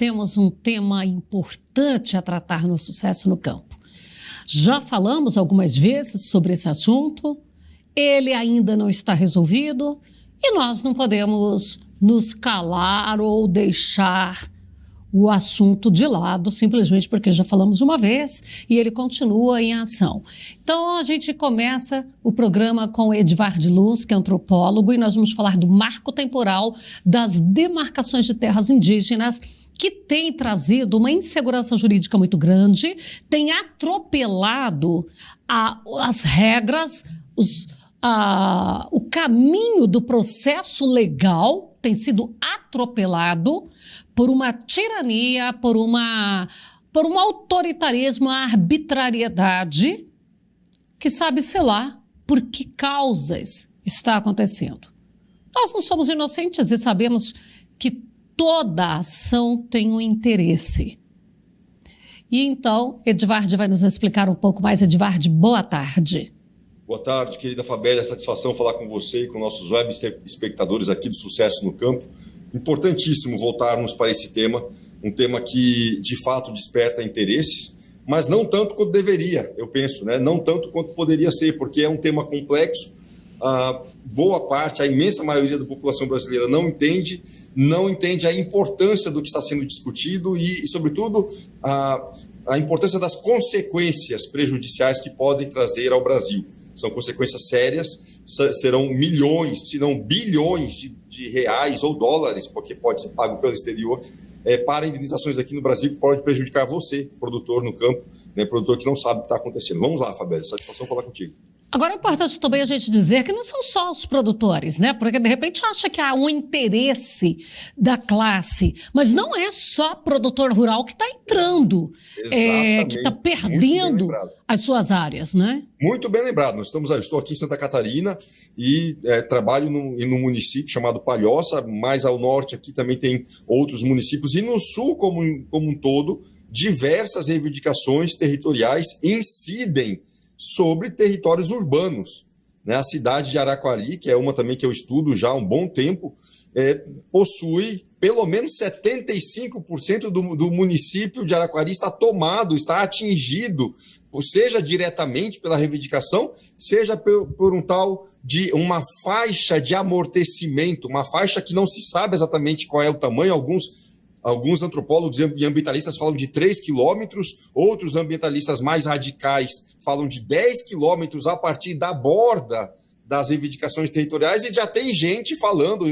temos um tema importante a tratar no Sucesso no Campo. Já falamos algumas vezes sobre esse assunto, ele ainda não está resolvido e nós não podemos nos calar ou deixar o assunto de lado, simplesmente porque já falamos uma vez e ele continua em ação. Então, a gente começa o programa com o Edvard Luz, que é antropólogo, e nós vamos falar do marco temporal das demarcações de terras indígenas, que tem trazido uma insegurança jurídica muito grande, tem atropelado as regras, o caminho do processo legal tem sido atropelado por uma tirania, por um autoritarismo, uma arbitrariedade que sabe-se lá por que causas está acontecendo. Nós não somos inocentes e sabemos que toda ação tem um interesse. E então, Edvard vai nos explicar um pouco mais. Edvard, boa tarde. Boa tarde, querida Fabélia. Satisfação falar com você e com nossos web espectadores aqui do Sucesso no Campo. Importantíssimo voltarmos para esse tema, um tema que de fato desperta interesses, mas não tanto quanto deveria, eu penso, né? Não tanto quanto poderia ser, porque é um tema complexo. Boa parte, a imensa maioria da população brasileira não entende a importância do que está sendo discutido e sobretudo, a importância das consequências prejudiciais que podem trazer ao Brasil. São consequências sérias, serão milhões, se não bilhões de reais ou dólares, porque pode ser pago pelo exterior, para indenizações aqui no Brasil que pode prejudicar você, produtor no campo, né, produtor que não sabe o que está acontecendo. Vamos lá, Fabélia, satisfação falar contigo. Agora é importante também a gente dizer que não são só os produtores, né? Porque de repente acha que há um interesse da classe, mas não é só produtor rural que está entrando, que está perdendo as suas áreas, né? Muito bem lembrado. Eu estou aqui em Santa Catarina e trabalho num município chamado Palhoça, mais ao norte aqui também tem outros municípios, e no sul como um todo, diversas reivindicações territoriais incidem sobre territórios urbanos, né? A cidade de Araquari, que é uma também que eu estudo já há um bom tempo, possui pelo menos 75% do município de Araquari está atingido, seja diretamente pela reivindicação, seja por um tal de uma faixa de amortecimento, uma faixa que não se sabe exatamente qual é o tamanho. Alguns antropólogos e ambientalistas falam de 3 quilômetros, outros ambientalistas mais radicais falam de 10 quilômetros a partir da borda das reivindicações territoriais, e já tem gente falando,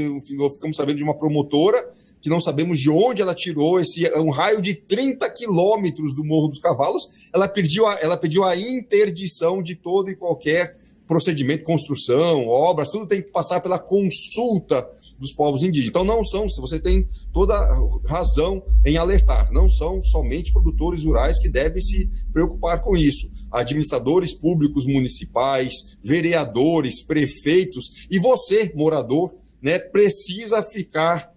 ficamos sabendo de uma promotora, que não sabemos de onde ela tirou um raio de 30 quilômetros do Morro dos Cavalos. Ela pediu a interdição de todo e qualquer procedimento, construção, obras, tudo tem que passar pela consulta dos povos indígenas. Então não são, você tem toda razão em alertar, não são somente produtores rurais que devem se preocupar com isso. Administradores públicos municipais, vereadores, prefeitos e você, morador, né, precisa ficar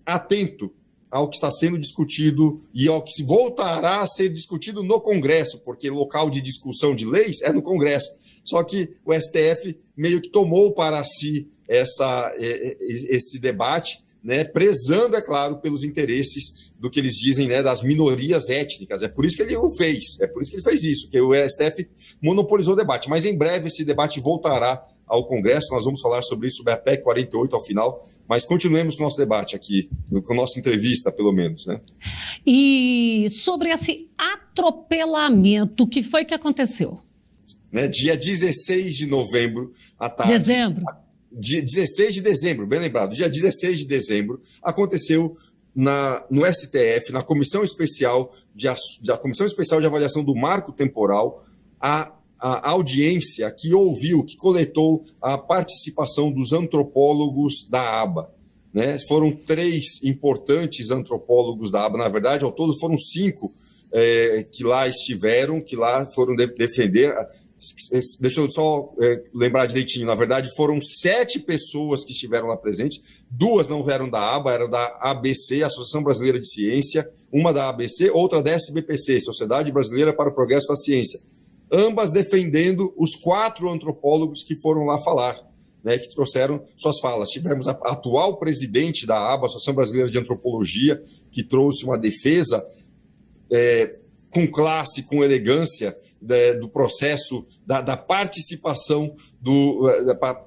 atento ao que está sendo discutido e ao que se voltará a ser discutido no Congresso, porque local de discussão de leis é no Congresso. Só que o STF meio que tomou para si esse debate, né, prezando, é claro, pelos interesses do que eles dizem, né, das minorias étnicas. É por isso que ele o fez, é por isso que ele fez isso, que o STF monopolizou o debate. Mas em breve esse debate voltará ao Congresso, nós vamos falar sobre isso, sobre a PEC 48 ao final, mas continuemos com o nosso debate aqui, com a nossa entrevista, pelo menos, né? E sobre esse atropelamento, o que foi que aconteceu? Né, dia 16 de novembro, à tarde. Dezembro. Dia 16 de dezembro, bem lembrado, dia 16 de dezembro, aconteceu no STF, na Comissão Especial de Avaliação do Marco Temporal, a audiência que coletou a participação dos antropólogos da ABA. Né? Foram 3 importantes antropólogos da ABA, na verdade, ao todo foram 5 que lá estiveram, que lá foram defender. Deixa eu só lembrar direitinho, na verdade foram 7 pessoas que estiveram lá presentes, 2 não eram da ABA, eram da ABC, Associação Brasileira de Ciência, uma da ABC, outra da SBPC, Sociedade Brasileira para o Progresso da Ciência, ambas defendendo os 4 antropólogos que foram lá falar, né, que trouxeram suas falas. Tivemos a atual presidente da ABA, Associação Brasileira de Antropologia, que trouxe uma defesa com classe, com elegância, do processo da participação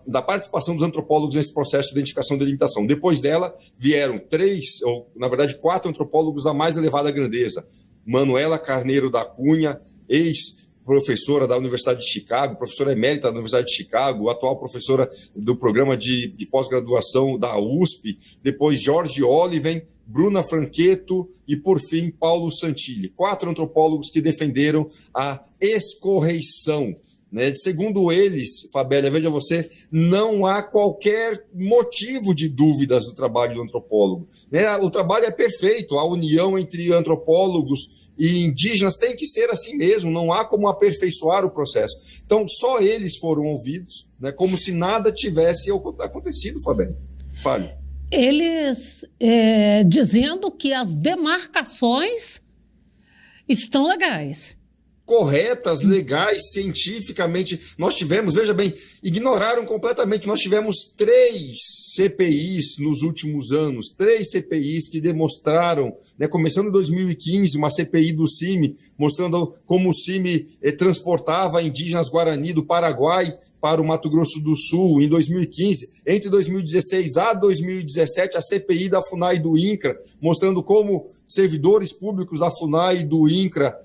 da participação dos antropólogos nesse processo de identificação e delimitação. Depois dela, vieram 3, ou na verdade 4 antropólogos da mais elevada grandeza. Manuela Carneiro da Cunha, ex-professora da Universidade de Chicago, professora emérita da Universidade de Chicago, atual professora do programa de pós-graduação da USP, depois Jorge Oliven, Bruna Franqueto e, por fim, Paulo Santilli. 4 antropólogos que defenderam a escorreição. Né? Segundo eles, Fabélia, veja você, não há qualquer motivo de dúvidas do trabalho do antropólogo. Né? O trabalho é perfeito, a união entre antropólogos e indígenas tem que ser assim mesmo, não há como aperfeiçoar o processo. Então, só eles foram ouvidos, né? Como se nada tivesse acontecido, Fabélia. Fale. Eles dizendo que as demarcações estão legais. Corretas, legais, cientificamente. Nós tivemos, veja bem, ignoraram completamente. Nós tivemos 3 CPIs nos últimos anos, 3 CPIs que demonstraram, né, começando em 2015, uma CPI do CIMI, mostrando como o CIMI transportava indígenas Guarani do Paraguai para o Mato Grosso do Sul, em 2015. Entre 2016 a 2017, a CPI da FUNAI e do INCRA, mostrando como servidores públicos da FUNAI e do INCRA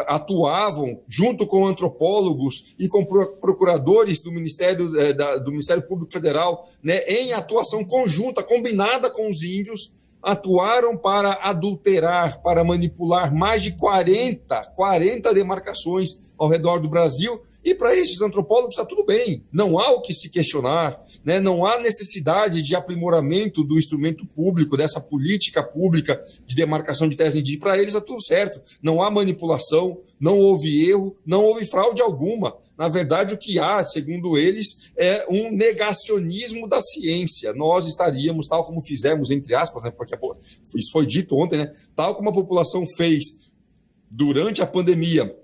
atuavam junto com antropólogos e com procuradores do Ministério Público Federal, né, em atuação conjunta, combinada com os índios, atuaram para adulterar, para manipular mais de 40 demarcações ao redor do Brasil. E para esses antropólogos está tudo bem, não há o que se questionar, né? Não há necessidade de aprimoramento do instrumento público, dessa política pública de demarcação de terras indígenas. Para eles está tudo certo, não há manipulação, não houve erro, não houve fraude alguma. Na verdade, o que há, segundo eles, é um negacionismo da ciência. Nós estaríamos, tal como fizemos, entre aspas, né, porque isso foi dito ontem, né, tal como a população fez durante a pandemia,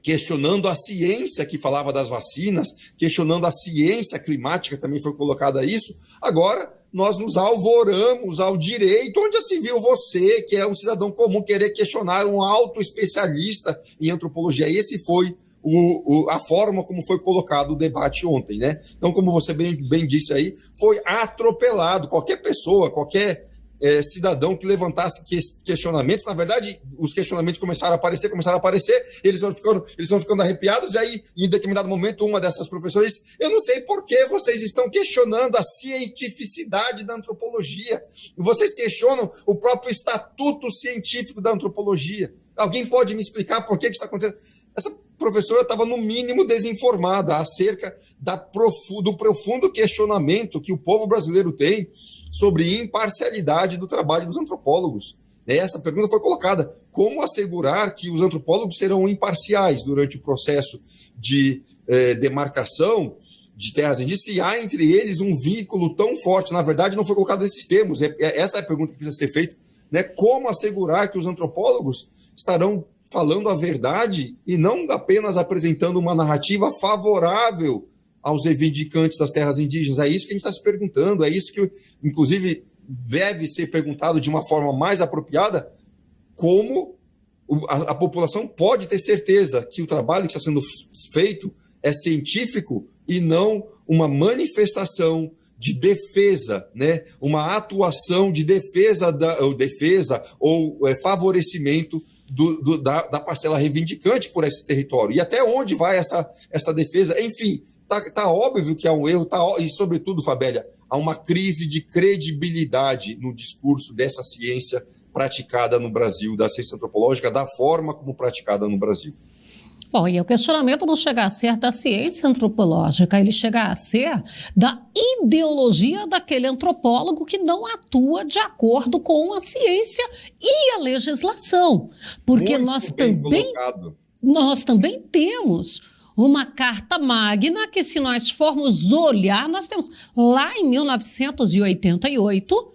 questionando a ciência que falava das vacinas, questionando a ciência climática, também foi colocada isso. Agora, nós nos alvoramos ao direito, onde já se viu você, que é um cidadão comum, querer questionar um alto especialista em antropologia. Esse foi a forma como foi colocado o debate ontem, né? Então, como você bem disse aí, foi atropelado. Qualquer pessoa, qualquer cidadão que levantasse questionamentos, na verdade, os questionamentos começaram a aparecer, eles vão ficando arrepiados, e aí, em determinado momento, uma dessas professoras disse: eu não sei por que vocês estão questionando a cientificidade da antropologia, vocês questionam o próprio estatuto científico da antropologia. Alguém pode me explicar por que isso está acontecendo? Essa professora estava, no mínimo, desinformada acerca do profundo questionamento que o povo brasileiro tem sobre imparcialidade do trabalho dos antropólogos. Essa pergunta foi colocada: como assegurar que os antropólogos serão imparciais durante o processo de demarcação de terras indígenas, se há entre eles um vínculo tão forte? Na verdade, não foi colocado nesses termos. Essa é a pergunta que precisa ser feita, né? Como assegurar que os antropólogos estarão falando a verdade e não apenas apresentando uma narrativa favorável aos reivindicantes das terras indígenas? É isso que a gente está se perguntando, é isso que, inclusive, deve ser perguntado de uma forma mais apropriada: como a população pode ter certeza que o trabalho que está sendo feito é científico e não uma manifestação de defesa, né? Uma atuação de defesa ou favorecimento da parcela reivindicante por esse território. E até onde vai essa defesa? Enfim, tá óbvio que há um erro, e, sobretudo, Fabélia, há uma crise de credibilidade no discurso dessa ciência praticada no Brasil, da ciência antropológica, da forma como praticada no Brasil. Bom, e o questionamento não chega a ser da ciência antropológica, ele chega a ser da ideologia daquele antropólogo que não atua de acordo com a ciência e a legislação. Porque nós também temos uma carta magna que, se nós formos olhar, nós temos lá em 1988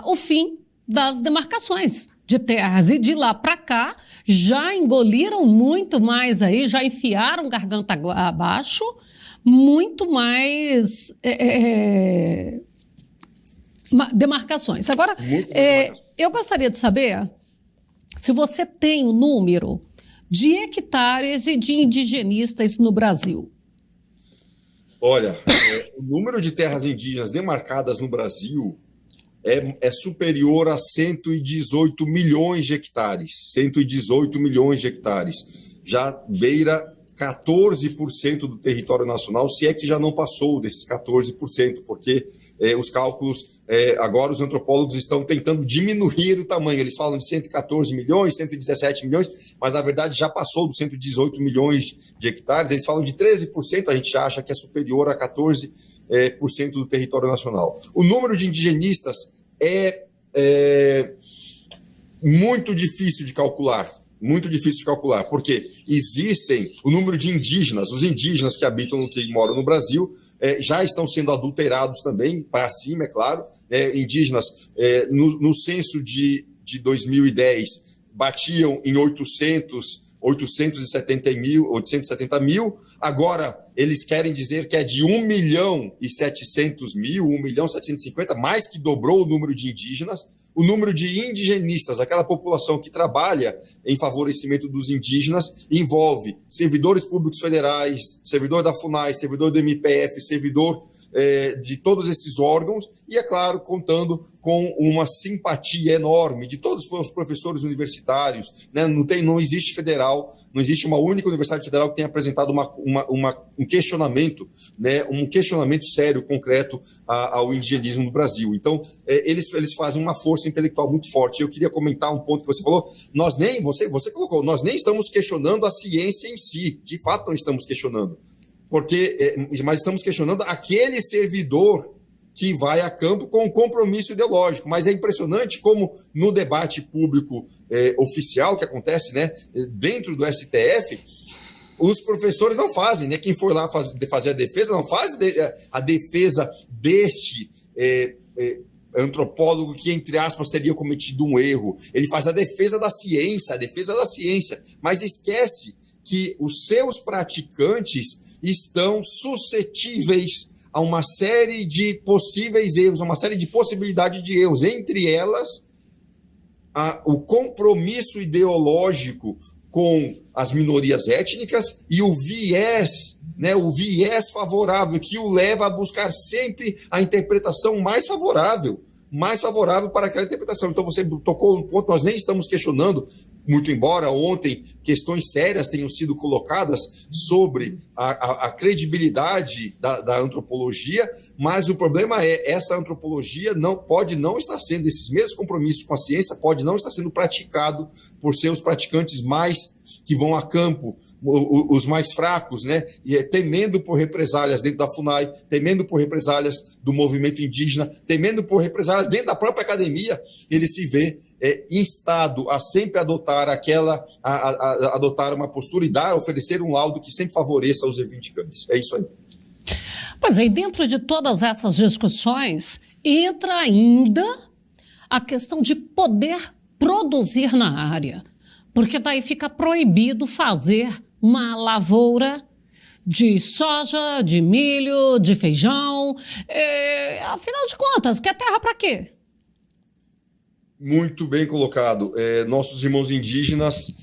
o fim das demarcações de terras, e de lá para cá já engoliram muito mais aí, já enfiaram garganta abaixo, muito mais Demarcações. Agora, eu gostaria de saber se você tem o número de hectares e de indigenistas no Brasil. Olha, o número de terras indígenas demarcadas no Brasil é superior a 118 milhões de hectares. 118 milhões de hectares. Já beira 14% do território nacional, se é que já não passou desses 14%, porque os cálculos, agora os antropólogos estão tentando diminuir o tamanho. Eles falam de 114 milhões, 117 milhões, mas na verdade já passou dos 118 milhões de hectares. Eles falam de 13%, a gente já acha que é superior a 14% do território nacional. O número de indigenistas é muito difícil de calcular. Muito difícil de calcular, porque existem o número de indígenas, os indígenas que habitam, que moram no Brasil, já estão sendo adulterados também, para cima, é claro. Indígenas, no censo de 2010, batiam em 870 mil, agora eles querem dizer que é de 1.700.000, 1.750.000, mais que dobrou o número de indígenas. O número de indigenistas, aquela população que trabalha em favorecimento dos indígenas, envolve servidores públicos federais, servidor da FUNAI, servidor do MPF, servidor de todos esses órgãos, e, é claro, contando com uma simpatia enorme de todos os professores universitários, né? Não existe federal, não existe uma única universidade federal que tenha apresentado um questionamento, né? Um questionamento sério, concreto ao indigenismo no Brasil. Então, eles fazem uma força intelectual muito forte. Eu queria comentar um ponto que você falou, você colocou, nós nem estamos questionando a ciência em si, de fato não estamos questionando, mas estamos questionando aquele servidor que vai a campo com um compromisso ideológico. Mas é impressionante como no debate público oficial que acontece, né, dentro do STF, os professores não fazem, né? Quem for lá fazer a defesa não faz a defesa deste antropólogo que, entre aspas, teria cometido um erro. Ele faz a defesa da ciência, mas esquece que os seus praticantes estão suscetíveis a uma série de possíveis erros, uma série de possibilidades de erros, entre elas o compromisso ideológico com as minorias étnicas e o viés, né, o viés favorável que o leva a buscar sempre a interpretação mais favorável para aquela interpretação. Então você tocou um ponto, nós nem estamos questionando, muito embora ontem questões sérias tenham sido colocadas sobre a credibilidade da antropologia, mas o problema essa antropologia pode não estar sendo, esses mesmos compromissos com a ciência, pode não estar sendo praticado por seus praticantes mais que vão a campo, os mais fracos, né? E temendo por represálias dentro da FUNAI, temendo por represálias do movimento indígena, temendo por represálias dentro da própria academia, ele se vê instado a sempre adotar adotar uma postura e oferecer um laudo que sempre favoreça os reivindicantes. É isso aí. Pois é, e dentro de todas essas discussões, entra ainda a questão de poder produzir na área, porque daí fica proibido fazer uma lavoura de soja, de milho, de feijão. Afinal de contas, quer terra para quê? Muito bem colocado. Nossos irmãos indígenas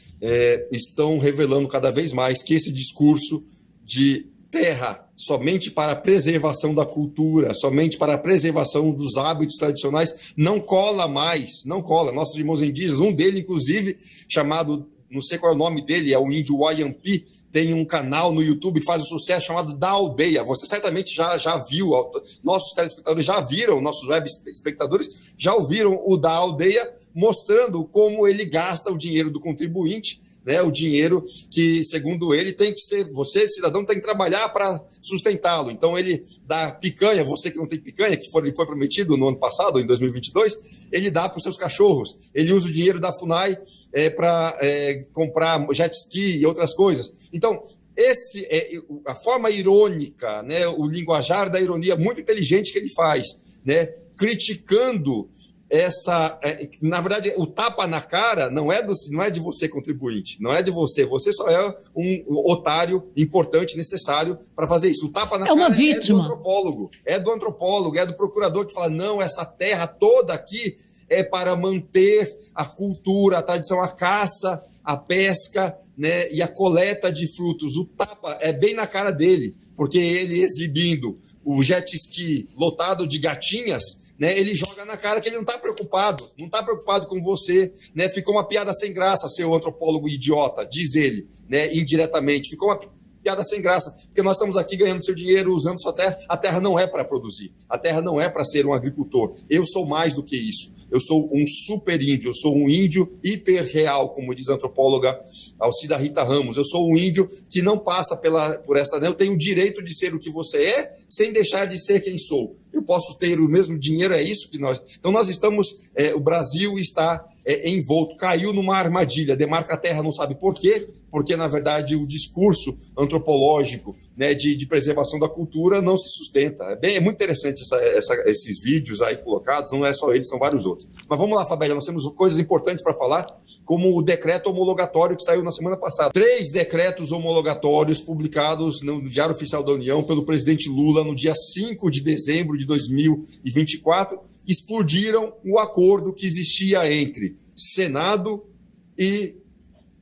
estão revelando cada vez mais que esse discurso de terra somente para a preservação da cultura, somente para a preservação dos hábitos tradicionais, não cola mais, não cola. Nossos irmãos indígenas, um deles, inclusive, chamado, não sei qual é o nome dele, é o índio Wayampi, tem um canal no YouTube que faz um sucesso chamado Da Aldeia. Você certamente já viu, nossos telespectadores já viram, nossos web espectadores já ouviram o Da Aldeia, mostrando como ele gasta o dinheiro do contribuinte, né, o dinheiro que, segundo ele, tem que ser, você, cidadão, tem que trabalhar para sustentá-lo. Então, ele dá picanha, você que não tem picanha, que foi prometido no ano passado, em 2022, ele dá para os seus cachorros. Ele usa o dinheiro da FUNAI para comprar jet ski e outras coisas. Então, a forma irônica, né, o linguajar da ironia muito inteligente que ele faz, né, criticando na verdade, o tapa na cara não é de você, contribuinte, não é de você. Você só é um otário importante, necessário para fazer isso. O tapa na cara uma vítima. É do antropólogo, é do procurador que fala, não, essa terra toda aqui é para manter a cultura, a tradição, a caça, a pesca, né, e a coleta de frutos. O tapa é bem na cara dele, porque ele exibindo o jet ski lotado de gatinhas, né, ele joga na cara que ele não está preocupado com você, né? Ficou uma piada sem graça, seu antropólogo idiota, diz ele, né, indiretamente. Ficou uma piada sem graça, porque nós estamos aqui ganhando seu dinheiro, usando sua terra. A terra não é para produzir, a terra não é para ser um agricultor. Eu sou mais do que isso. Eu sou um super índio, eu sou um índio hiperreal, como diz a antropóloga Alcida Rita Ramos. Eu sou um índio que não passa por essa... Né? Eu tenho o direito de ser o que você é, sem deixar de ser quem sou. Eu posso ter o mesmo dinheiro, é isso que nós... Então nós estamos... o Brasil está envolto, caiu numa armadilha, demarca a terra, não sabe por quê, porque, na verdade, o discurso antropológico, né, de preservação da cultura não se sustenta. É muito interessante esses vídeos aí colocados, não é só eles, são vários outros. Mas vamos lá, Fabélia, nós temos coisas importantes para falar, como o decreto homologatório que saiu na semana passada. 3 decretos homologatórios publicados no Diário Oficial da União pelo presidente Lula no dia 5 de dezembro de 2024, explodiram o acordo que existia entre Senado e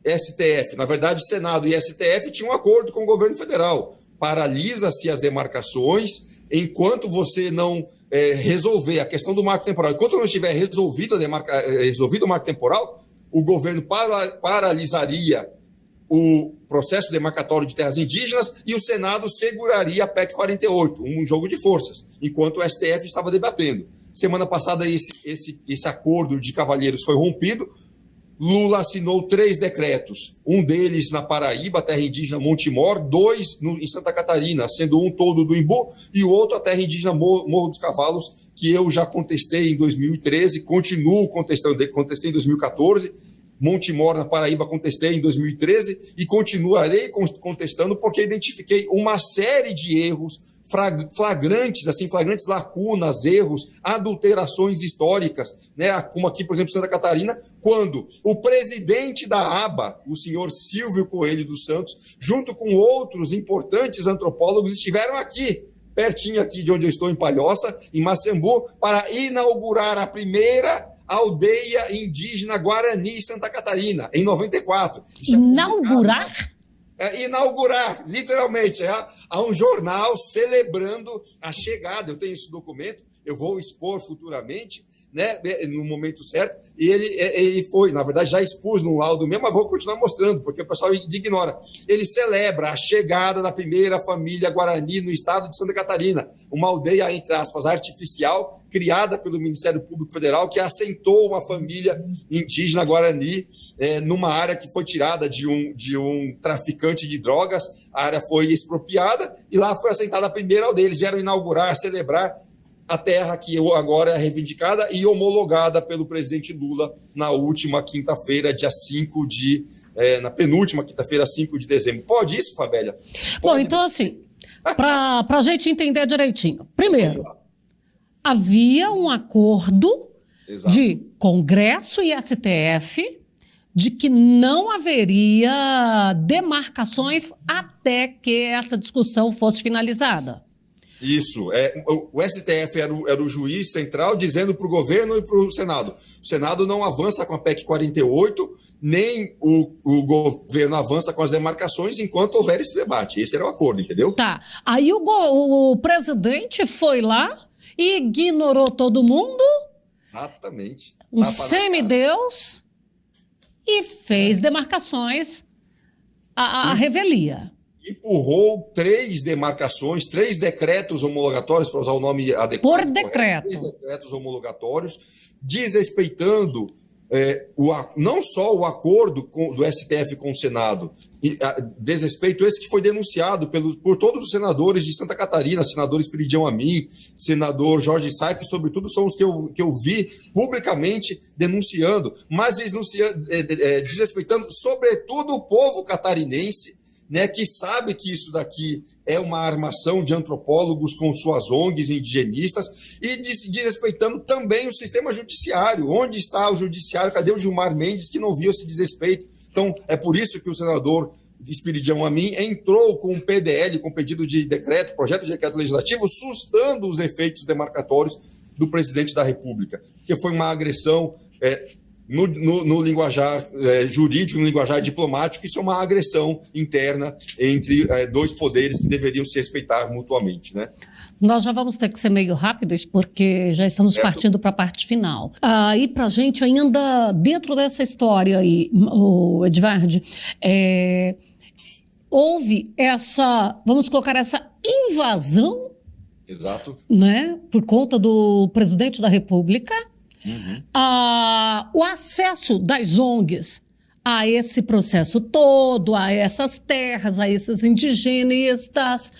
STF. Na verdade, Senado e STF tinham um acordo com o governo federal. Paralisa-se as demarcações enquanto você não resolver a questão do marco temporal. Enquanto não estiver resolvido o marco temporal, o governo paralisaria o processo demarcatório de terras indígenas e o Senado seguraria a PEC 48, um jogo de forças, enquanto o STF estava debatendo. Semana passada, esse acordo de cavalheiros foi rompido. Lula assinou 3 decretos, um deles na Paraíba, a terra indígena Montemor, 2 em Santa Catarina, sendo um todo do Imbu, e o outro a terra indígena Morro dos Cavalos, que eu já contestei em 2013, continuo contestando, contestei em 2014, Montemor, na Paraíba, contestei em 2013, e continuarei contestando porque identifiquei uma série de erros flagrantes, lacunas, erros, adulterações históricas, né? Como aqui, por exemplo, Santa Catarina, quando o presidente da ABA, o senhor Silvio Coelho dos Santos, junto com outros importantes antropólogos, estiveram aqui, pertinho aqui de onde eu estou, em Palhoça, em Maciambu, para inaugurar a primeira aldeia indígena Guarani em Santa Catarina, em 94. Inaugurar, literalmente, há um jornal celebrando a chegada. Eu tenho esse documento, eu vou expor futuramente, né, no momento certo, e ele foi, na verdade, já expus no laudo mesmo, mas vou continuar mostrando, porque o pessoal ignora. Ele celebra a chegada da primeira família Guarani no estado de Santa Catarina, uma aldeia, entre aspas, artificial, criada pelo Ministério Público Federal, que assentou uma família indígena Guarani numa área que foi tirada de um traficante de drogas. A área foi expropriada e lá foi assentada a primeira aldeia. Eles vieram inaugurar, celebrar a terra que agora é reivindicada e homologada pelo presidente Lula na última quinta-feira, dia 5 de... na penúltima quinta-feira, 5 de dezembro. Pode isso, Fabélia? Bom, então assim, para a gente entender direitinho. Primeiro, havia um acordo de Congresso e STF de que não haveria demarcações até que essa discussão fosse finalizada. Isso. O STF era o juiz central dizendo para o governo e para o Senado. O Senado não avança com a PEC 48, nem o governo avança com as demarcações enquanto houver esse debate. Esse era o acordo, entendeu? Tá. Aí o presidente foi lá e ignorou todo mundo. Exatamente. Um semideus. E fez demarcações à revelia. Empurrou 3 demarcações, 3 decretos homologatórios, para usar o nome adequado. Por decreto. 3 decretos homologatórios, desrespeitando não só o acordo do STF com o Senado, desrespeito esse que foi denunciado por todos os senadores de Santa Catarina, senador Esperidião Amin, senador Jorge Saif, sobretudo são os que eu vi publicamente denunciando, mas desrespeitando sobretudo o povo catarinense, né, que sabe que isso daqui é uma armação de antropólogos com suas ONGs indigenistas e desrespeitando também o sistema judiciário. Onde está o judiciário? Cadê o Gilmar Mendes, que não viu esse desrespeito? Então, é por isso que o senador Espiridião Amin entrou com um PDL, com pedido de decreto, projeto de decreto legislativo, sustando os efeitos demarcatórios do presidente da República, que foi uma agressão no linguajar jurídico, no linguajar diplomático. Isso é uma agressão interna entre dois poderes que deveriam se respeitar mutuamente, né? Nós já vamos ter que ser meio rápidos, porque já estamos partindo para a parte final. E para a gente, ainda dentro dessa história aí, o Edvard, houve essa, vamos colocar, essa invasão, exato, né, por conta do presidente da República, o acesso das ONGs a esse processo todo, a essas terras, a esses indigenistas,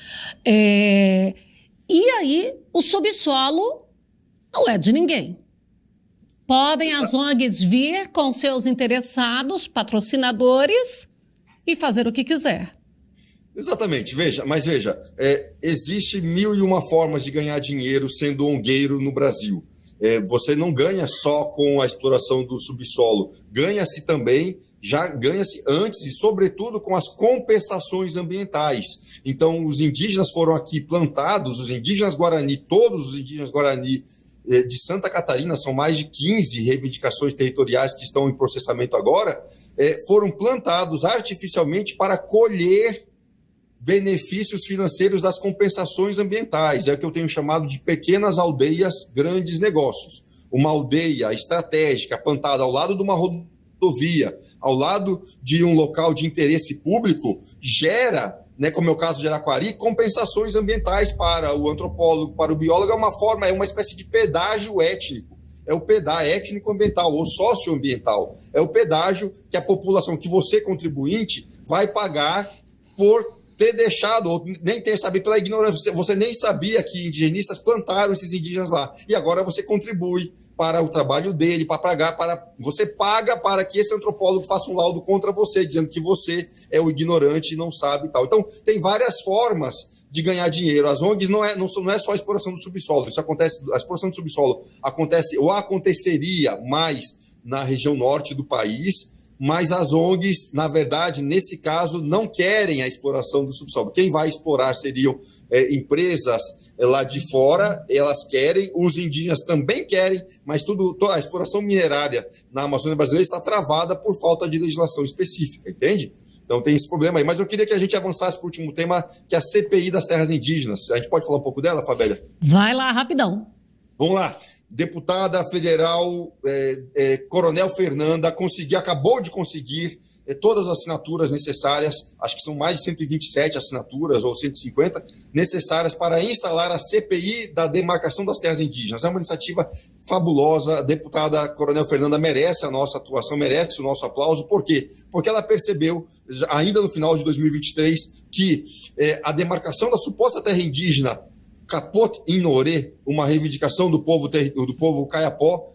e aí o subsolo não é de ninguém. Podem as ONGs vir com seus interessados, patrocinadores, e fazer o que quiser. Exatamente, mas veja, existe 1001 formas de ganhar dinheiro sendo ongueiro no Brasil. Você não ganha só com a exploração do subsolo, ganha-se também, já ganha-se antes e, sobretudo, com as compensações ambientais. Então, os indígenas foram aqui plantados, os indígenas Guarani, todos os indígenas Guarani de Santa Catarina, são mais de 15 reivindicações territoriais que estão em processamento agora, foram plantados artificialmente para colher benefícios financeiros das compensações ambientais. É o que eu tenho chamado de pequenas aldeias, grandes negócios. Uma aldeia estratégica, plantada ao lado de uma rodovia, ao lado de um local de interesse público, gera, né, como é o caso de Araquari, compensações ambientais para o antropólogo, para o biólogo. É uma espécie de pedágio étnico. É o pedágio étnico-ambiental ou socioambiental. É o pedágio que a população, que você, contribuinte, vai pagar por ter deixado, ou nem ter sabido pela ignorância. Você nem sabia que indigenistas plantaram esses indígenas lá. E agora você contribui para o trabalho dele, para pagar, você paga para que esse antropólogo faça um laudo contra você, dizendo que você é o ignorante e não sabe e tal. Então, tem várias formas de ganhar dinheiro. As ONGs não é só a exploração do subsolo. Isso acontece, a exploração do subsolo acontece ou aconteceria mais na região norte do país, mas as ONGs, na verdade, nesse caso, não querem a exploração do subsolo. Quem vai explorar seriam empresas lá de fora, elas querem, os indígenas também querem, mas a exploração minerária na Amazônia brasileira está travada por falta de legislação específica, entende? Então tem esse problema aí. Mas eu queria que a gente avançasse para o último tema, que é a CPI das terras indígenas. A gente pode falar um pouco dela, Fabélia? Vai lá, rapidão. Vamos lá. Deputada federal Coronel Fernanda acabou de conseguir todas as assinaturas necessárias, acho que são mais de 127 assinaturas ou 150, necessárias para instalar a CPI da demarcação das terras indígenas. É uma iniciativa fabulosa. A deputada Coronel Fernanda merece a nossa atuação, merece o nosso aplauso. Por quê? Porque ela percebeu, ainda no final de 2023, que a demarcação da suposta terra indígena Capot Inoré, uma reivindicação do povo Kayapó,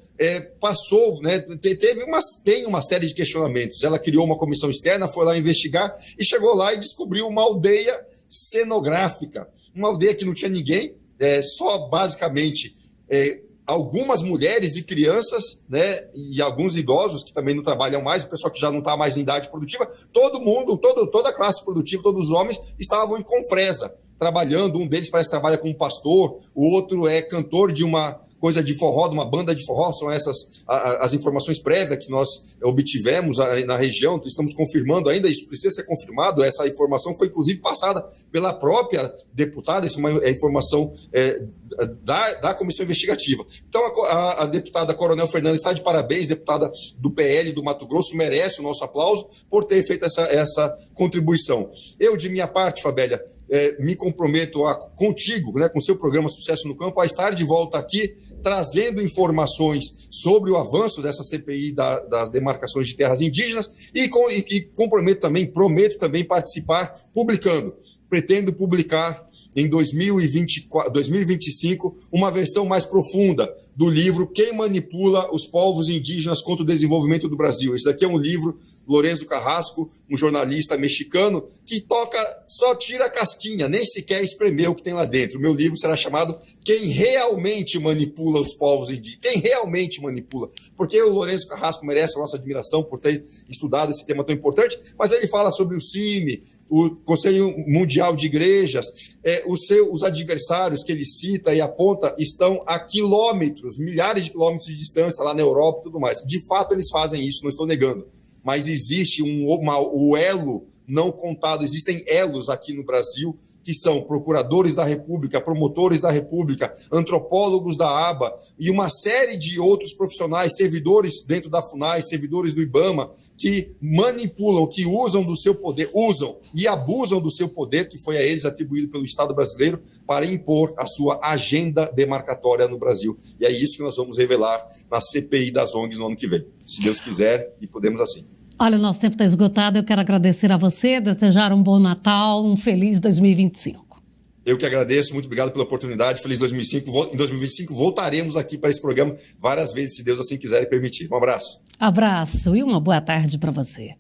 passou, né, tem uma série de questionamentos. Ela criou uma comissão externa, foi lá investigar e chegou lá e descobriu uma aldeia cenográfica, uma aldeia que não tinha ninguém, só basicamente algumas mulheres e crianças, né, e alguns idosos que também não trabalham mais, o pessoal que já não está mais em idade produtiva. Todo mundo, toda a classe produtiva, todos os homens estavam em Confresa, trabalhando. Um deles parece que trabalha como pastor, o outro é cantor de uma coisa de forró, de uma banda de forró. São essas as informações prévias que nós obtivemos na região. Estamos confirmando ainda, isso precisa ser confirmado. Essa informação foi, inclusive, passada pela própria deputada. Isso é uma informação da comissão investigativa. Então, a deputada Coronel Fernanda está de parabéns, deputada do PL do Mato Grosso, merece o nosso aplauso por ter feito essa contribuição. Eu, de minha parte, Fabélia, me comprometo contigo, né, com o seu programa Sucesso no Campo, a estar de volta aqui, trazendo informações sobre o avanço dessa CPI das demarcações de terras indígenas e prometo também participar publicando. Pretendo publicar em 2025 uma versão mais profunda do livro Quem Manipula os Povos Indígenas contra o Desenvolvimento do Brasil. Esse daqui é um livro, Lourenço Carrasco, um jornalista mexicano, que só tira a casquinha, nem sequer espremeu o que tem lá dentro. O meu livro será chamado Quem Realmente Manipula os Povos Indígenas. Quem realmente manipula. Porque o Lourenço Carrasco merece a nossa admiração por ter estudado esse tema tão importante, mas ele fala sobre o CIMI, o Conselho Mundial de Igrejas, os adversários que ele cita e aponta estão a quilômetros, milhares de quilômetros de distância lá na Europa e tudo mais. De fato, eles fazem isso, não estou negando. Mas existe o elo não contado, existem elos aqui no Brasil que são procuradores da República, promotores da República, antropólogos da ABA e uma série de outros profissionais, servidores dentro da FUNAI, servidores do IBAMA, que manipulam, que usam do seu poder, usam e abusam do seu poder, que foi a eles atribuído pelo Estado brasileiro, para impor a sua agenda demarcatória no Brasil. E é isso que nós vamos revelar na CPI das ONGs no ano que vem, se Deus quiser, e podemos assim. Olha, o nosso tempo está esgotado, eu quero agradecer a você, desejar um bom Natal, um feliz 2025. Eu que agradeço, muito obrigado pela oportunidade, feliz 2025. Em 2025 voltaremos aqui para esse programa várias vezes, se Deus assim quiser e permitir. Um abraço. Abraço e uma boa tarde para você.